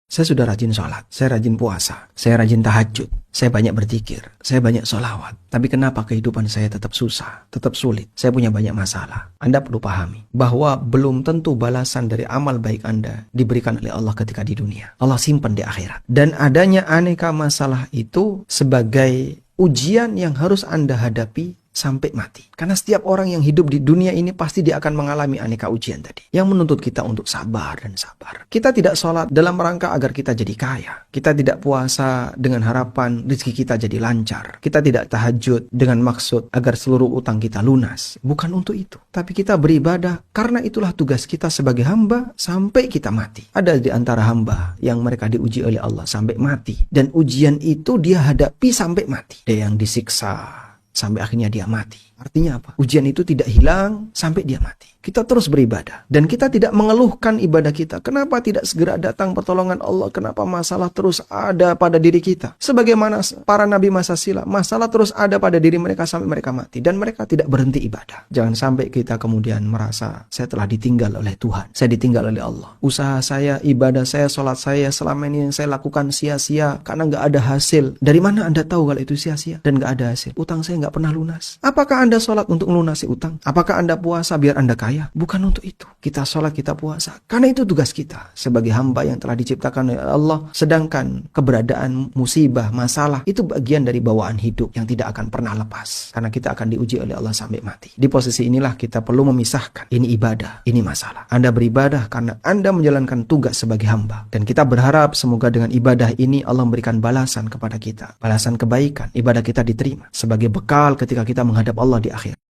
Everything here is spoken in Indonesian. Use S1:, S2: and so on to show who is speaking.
S1: Saya sudah rajin sholat, saya rajin puasa, saya rajin tahajud, saya banyak berzikir, saya banyak sholawat. Tapi kenapa kehidupan saya tetap susah, tetap sulit? Saya punya banyak masalah. Anda perlu pahami bahwa belum tentu balasan dari amal baik Anda diberikan oleh Allah ketika di dunia. Allah simpan di akhirat. Dan adanya aneka masalah itu sebagai ujian yang harus Anda hadapi sampai mati. Karena setiap orang yang hidup di dunia ini pasti dia akan mengalami aneka ujian tadi. Yang menuntut kita untuk sabar dan sabar. Kita tidak sholat dalam rangka agar kita jadi kaya. Kita tidak puasa dengan harapan rezeki kita jadi lancar. Kita tidak tahajud dengan maksud agar seluruh utang kita lunas. Bukan untuk itu. Tapi kita beribadah karena itulah tugas kita sebagai hamba sampai kita mati. Ada di antara hamba yang mereka diuji oleh Allah sampai mati. Dan ujian itu dia hadapi sampai mati. Ada yang disiksa sampai akhirnya dia mati. Artinya apa? Ujian itu tidak hilang sampai dia mati. Kita terus beribadah. Dan kita tidak mengeluhkan ibadah kita. Kenapa tidak segera datang pertolongan Allah? Kenapa masalah terus ada pada diri kita? Sebagaimana para nabi masa silam, masalah terus ada pada diri mereka sampai mereka mati. Dan mereka tidak berhenti ibadah. Jangan sampai kita kemudian merasa, saya telah ditinggal oleh Tuhan. Saya ditinggal oleh Allah. Usaha saya, ibadah saya, sholat saya, selama ini yang saya lakukan sia-sia. Karena nggak ada hasil. Dari mana Anda tahu kalau itu sia-sia? Dan nggak ada hasil. Utang saya nggak pernah lunas. Apakah Anda sholat untuk melunasi utang? Apakah Anda puasa biar Anda kaya? Bukan untuk itu. Kita sholat, kita puasa. Karena itu tugas kita sebagai hamba yang telah diciptakan oleh Allah. Sedangkan keberadaan musibah, masalah, itu bagian dari bawaan hidup yang tidak akan pernah lepas. Karena kita akan diuji oleh Allah sampai mati. Di posisi inilah kita perlu memisahkan. Ini ibadah, ini masalah. Anda beribadah karena Anda menjalankan tugas sebagai hamba. Dan kita berharap semoga dengan ibadah ini Allah memberikan balasan kepada kita. Balasan kebaikan. Ibadah kita diterima sebagai bekal ketika kita menghadap Allah di akhir.